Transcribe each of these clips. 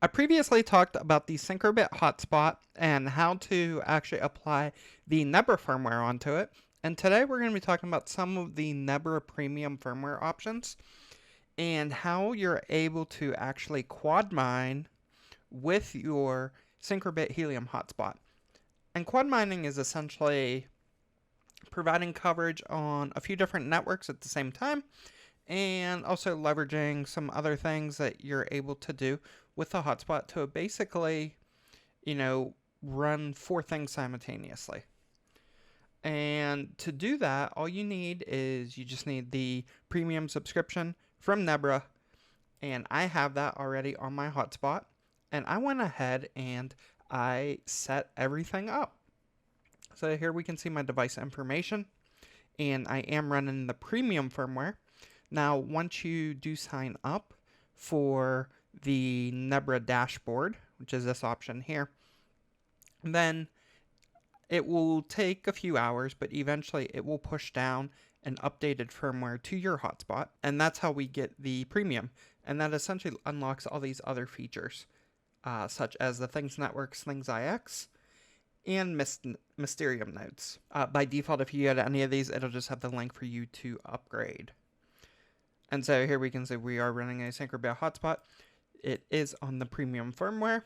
I previously talked about the Syncrobit hotspot and how to actually apply the Nebra firmware onto it. And today we're going to be talking about some of the Nebra premium firmware options and how you're able to actually quad mine with your Syncrobit Helium hotspot. And quad mining is essentially providing coverage on a few different networks at the same time, and also leveraging some other things that you're able to do with the hotspot to basically, run four things simultaneously. And to do that, all you need is you just need the premium subscription from Nebra, and I have that already on my hotspot. And I went ahead and I set everything up. So here we can see my device information, and I am running the premium firmware. Now, once you do sign up for the Nebra dashboard, which is this option here, then it will take a few hours, but eventually it will push down an updated firmware to your hotspot, and that's how we get the premium. And that essentially unlocks all these other features, such as the Things Networks, Things IX, and Mysterium nodes. By default, if you add any of these, it'll just have the link for you to upgrade. And so here we can see we are running a Syncrobit hotspot. It is on the premium firmware.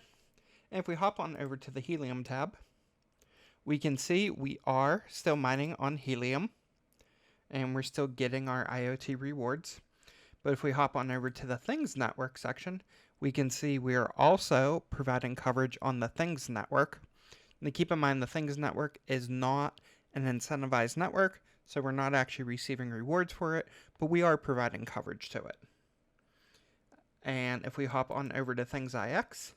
And if we hop on over to the Helium tab, we can see we are still mining on Helium, and we're still getting our IoT rewards. But if we hop on over to the Things Network section, we can see we are also providing coverage on the Things Network. Now keep in mind the Things Network is not an incentivized network, so we're not actually receiving rewards for it, but we are providing coverage to it. And if we hop on over to Things IX,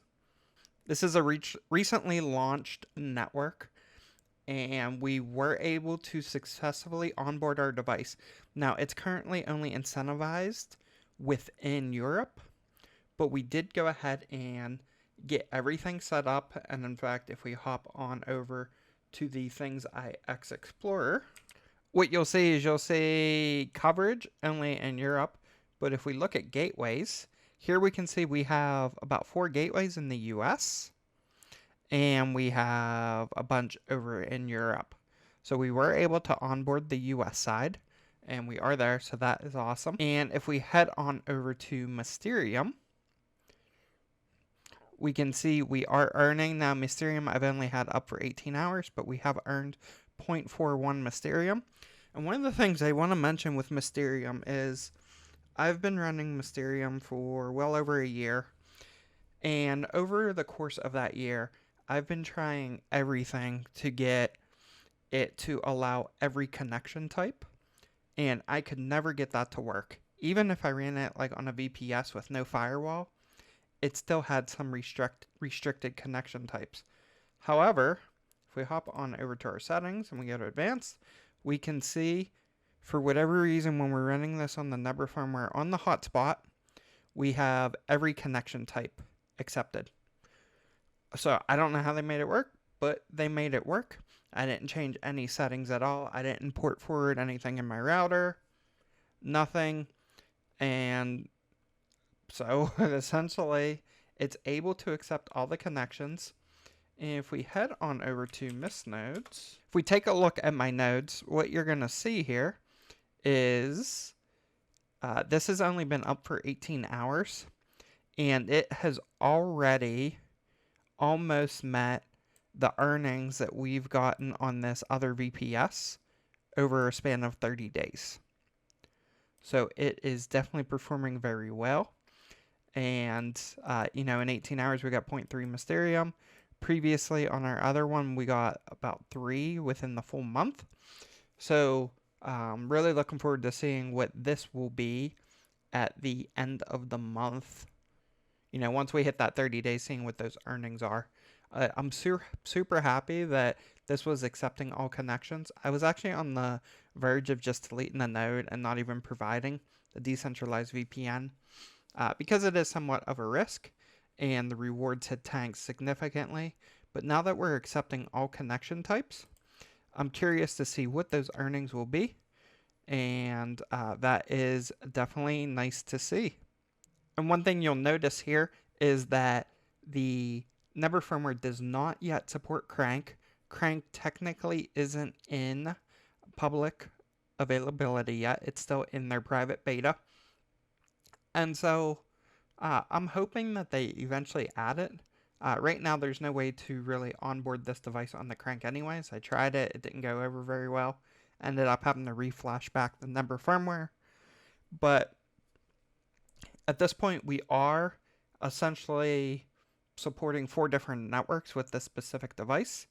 this is a recently launched network, and we were able to successfully onboard our device. Now, it's currently only incentivized within Europe, but we did go ahead and get everything set up. And in fact, if we hop on over to the Things IX Explorer, what you'll see is you'll see coverage only in Europe. But if we look at gateways, here we can see we have about 4 gateways in the US, and we have a bunch over in Europe. So we were able to onboard the US side, and we are there, so that is awesome. And if we head on over to Mysterium, we can see we are earning. Now, Mysterium I've only had up for 18 hours, but we have earned 0.41 Mysterium. And one of the things I want to mention with Mysterium is I've been running Mysterium for well over a year, and over the course of that year, I've been trying everything to get it to allow every connection type, and I could never get that to work. Even if I ran it like on a VPS with no firewall, it still had some restricted connection types. However, if we hop on over to our settings and we go to advanced, we can see for whatever reason when we're running this on the Nebra firmware on the hotspot, we have every connection type accepted. So I don't know how they made it work, but they made it work. I didn't change any settings at all. I didn't port forward anything in my router, nothing. And so essentially it's able to accept all the connections. And if we head on over to Mist nodes, if we take a look at my nodes, what you're going to see here is this has only been up for 18 hours, and it has already almost met the earnings that we've gotten on this other VPS over a span of 30 days. So it is definitely performing very well. And, in 18 hours, we got 0.3 Mysterium. Previously, on our other one, we got about 3 within the full month. So, really looking forward to seeing what this will be at the end of the month. Once we hit that 30 days, seeing what those earnings are. I'm super happy that this was accepting all connections. I was actually on the verge of just deleting the node and not even providing the decentralized VPN because it is somewhat of a risk and the rewards had tanked significantly. But now that we're accepting all connection types, I'm curious to see what those earnings will be, and that is definitely nice to see. And one thing you'll notice here is that The Nebra firmware does not yet support Crank. Crank technically isn't in public availability yet. It's still in their private beta. And so I'm hoping that they eventually add it. Right now, there's no way to really onboard this device on the Crank anyways. I tried it. It didn't go over very well. Ended up having to reflash back the Nebra firmware. But at this point, we are essentially supporting 4 different networks with this specific device.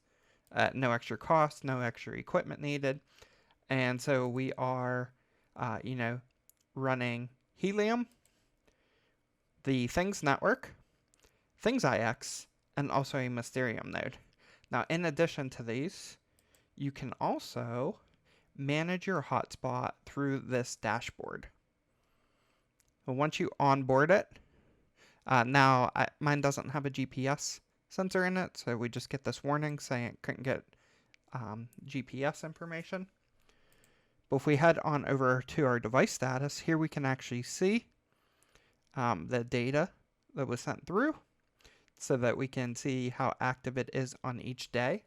No extra cost, no extra equipment needed. And so we are, running Helium, the Things network, Things IX, and also a Mysterium node. Now, in addition to these, you can also manage your hotspot through this dashboard. Once you onboard it, mine doesn't have a GPS sensor in it, so we just get this warning saying it couldn't get GPS information. But if we head on over to our device status, here we can actually see the data that was sent through so that we can see how active it is on each day.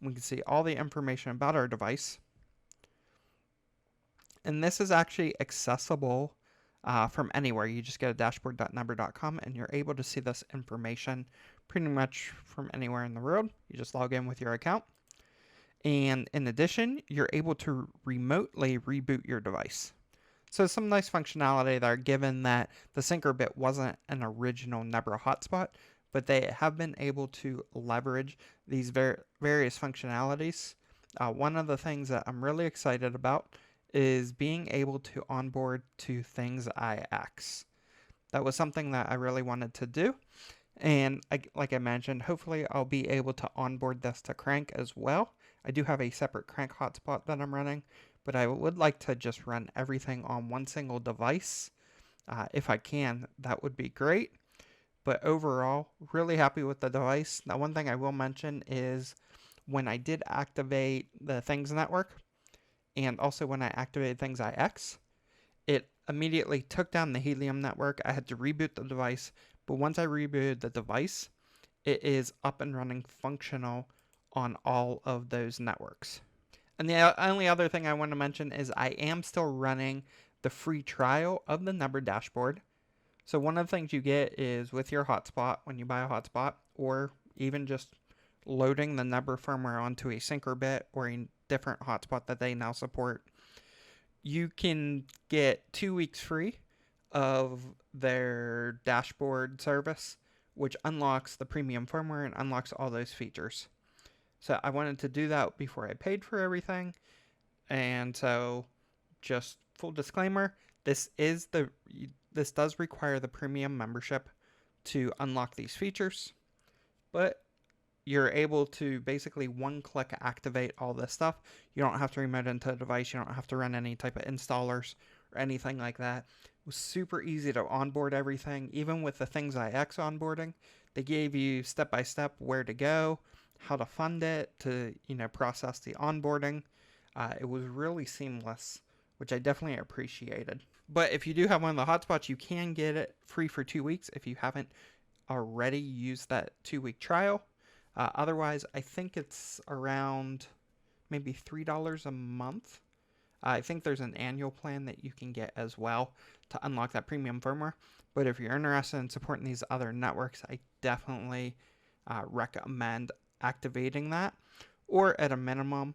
We can see all the information about our device. And this is actually accessible from anywhere. You just go to dashboard.nebra.com and you're able to see this information pretty much from anywhere in the world. You just log in with your account. And in addition, you're able to remotely reboot your device. So some nice functionality there, given that the Syncrobit wasn't an original Nebra hotspot, but they have been able to leverage these various functionalities. One of the things that I'm really excited about is being able to onboard to Things IX. That was something that I really wanted to do. And like I mentioned, hopefully I'll be able to onboard this to Crank as well. I do have a separate Crank hotspot that I'm running, but I would like to just run everything on one single device. If I can, that would be great. But overall, really happy with the device. Now, one thing I will mention is when I did activate the Things network, and also when I activated Things IX, it immediately took down the Helium network. I had to reboot the device, but once I rebooted the device, it is up and running functional on all of those networks. And the only other thing I want to mention is I am still running the free trial of the Nebra dashboard. So one of the things you get is with your hotspot, when you buy a hotspot, or even just loading the Nebra firmware onto a Syncrobit or a different hotspot that they now support, you can get 2 weeks free of their dashboard service, which unlocks the premium firmware and unlocks all those features. So I wanted to do that before I paid for everything. And so just full disclaimer, this does require the premium membership to unlock these features, but you're able to basically one-click activate all this stuff. You don't have to remote into the device. You don't have to run any type of installers or anything like that. It was super easy to onboard everything. Even with the Things IX onboarding, they gave you step-by-step where to go, how to fund it, to process the onboarding. It was really seamless, which I definitely appreciated. But if you do have one of the hotspots, you can get it free for 2 weeks if you haven't already used that 2-week trial. Otherwise, I think it's around maybe $3 a month. I think there's an annual plan that you can get as well to unlock that premium firmware. But if you're interested in supporting these other networks, I definitely recommend activating that, or at a minimum,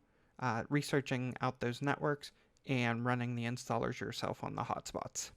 researching out those networks and running the installers yourself on the hotspots.